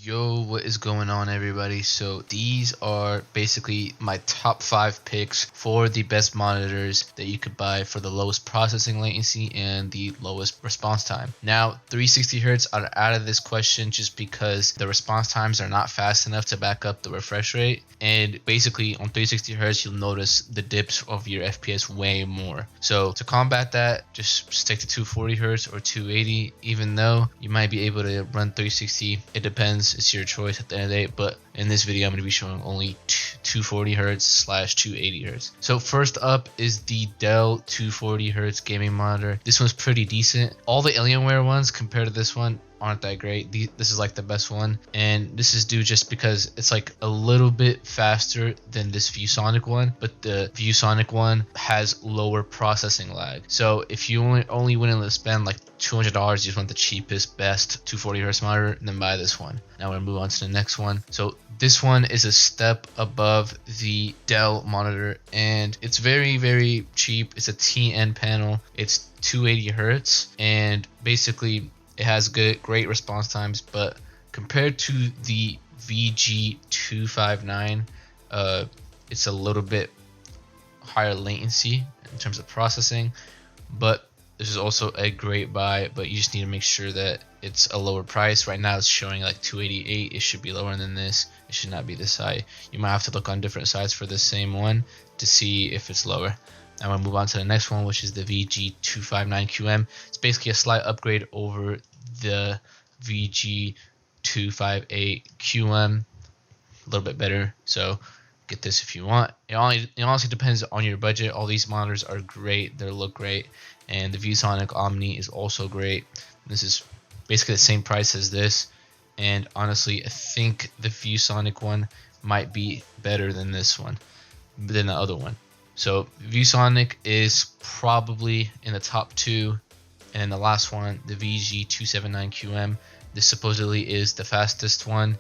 Yo, what is going on, everybody? So these are basically my top 5 picks for the best monitors that you could buy for the lowest processing latency and the lowest response time. Now 360 Hz are out of this question just because the response times are not fast enough to back up the refresh rate, and basically on 360 Hz you'll notice the dips of your FPS way more. So to combat that, just stick to 240 Hz or 280, even though you might be able to run 360. It depends, it's your choice at the end of the day, but in this video I'm going to be showing only 240 Hz / 280 Hz. So first up is the Dell 240 Hz gaming monitor. This one's pretty decent. All the Alienware ones compared to this one aren't that great. This is like the best one, and this is due just because it's like a little bit faster than this ViewSonic one, but the ViewSonic one has lower processing lag. So if you only willing to spend like $200, you just want the cheapest, best 240 Hz monitor, then buy this one. Now we're gonna move on to the next one. So this one is a step above the Dell monitor, and it's very cheap. It's a TN panel. It's 280 Hz, and basically it has great response times, but compared to the VG259, it's a little bit higher latency in terms of processing. But this is also a great buy, but you just need to make sure that it's a lower price. Right now it's showing like 288. It should be lower than this. It should not be this high. You might have to look on different sites for the same one to see if it's lower. I'm going to move on to the next one, which is the VG259QM. It's basically a slight upgrade over the VG258QM. A little bit better, so get this if you want. It honestly depends on your budget. All these monitors are great. They look great. And the ViewSonic Omni is also great. This is basically the same price as this. And honestly, I think the ViewSonic one might be better than this one, than the other one. So ViewSonic is probably in the top 2, and the last one, the VG279QM, this supposedly is the fastest one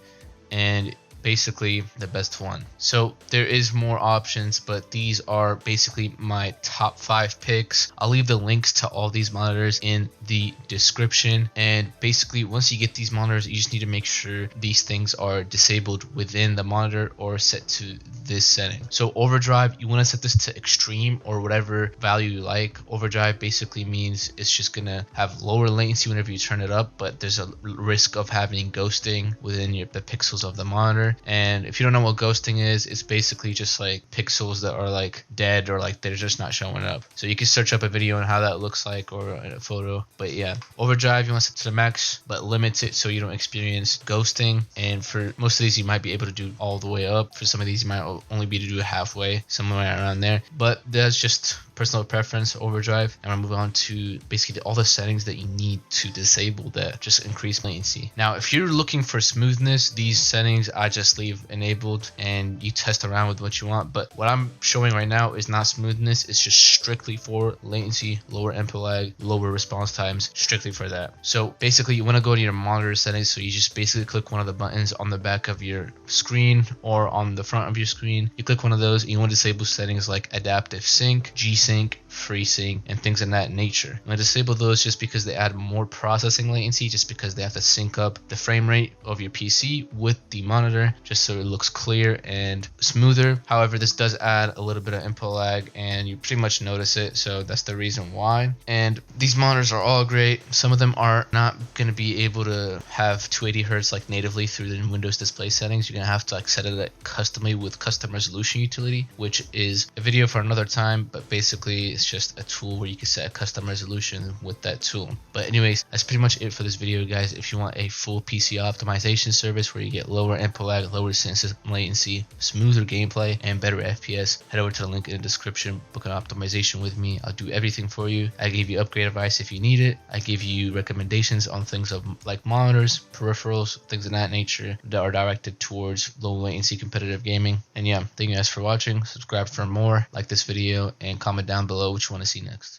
and basically the best one. So there is more options, but these are basically my top 5 picks. I'll leave the links to all these monitors in the description, and basically once you get these monitors, you just need to make sure these things are disabled within the monitor or set to this setting. So overdrive, you want to set this to extreme or whatever value you like. Overdrive basically means it's just gonna have lower latency whenever you turn it up, but there's a risk of having ghosting within the pixels of the monitor. And if you don't know what ghosting is, it's basically just like pixels that are like dead or like they're just not showing up. So you can search up a video on how that looks like or a photo. But yeah, overdrive you want to set to the max, but limit it so you don't experience ghosting. And for most of these you might be able to do all the way up. For some of these you might only be able to do halfway, somewhere around there. But that's just personal preference, overdrive. And we'll move on to basically all the settings that you need to disable that just increase latency. Now if you're looking for smoothness, these settings I just leave enabled and you test around with what you want. But what I'm showing right now is not smoothness, it's just strictly for latency, lower input lag, lower response times, strictly for that. So basically you want to go to your monitor settings. So you just basically click one of the buttons on the back of your screen or on the front of your screen. You click one of those and you want to disable settings like adaptive sync, G-Sync, FreeSync, and things of that nature. I'm going to disable those just because they add more processing latency, just because they have to sync up the frame rate of your PC with the monitor just so it looks clear and smoother. However, this does add a little bit of input lag and you pretty much notice it, so that's the reason why. And these monitors are all great. Some of them are not going to be able to have 280 Hz like natively through the Windows display settings. You're going to have to like set it customly with custom resolution utility, which is a video for another time, but basically it's just a tool where you can set a custom resolution with that tool. But anyways, that's pretty much it for this video, guys. If you want a full PC optimization service where you get lower input lag, lower system latency, smoother gameplay, and better FPS, head over to the link in the description. Book an optimization with me. I'll do everything for you. I give you upgrade advice if you need it. I give you recommendations on things of like monitors, peripherals, things of that nature that are directed towards low latency competitive gaming. And yeah, thank you guys for watching. Subscribe for more, like this video, and comment down below what you want to see next.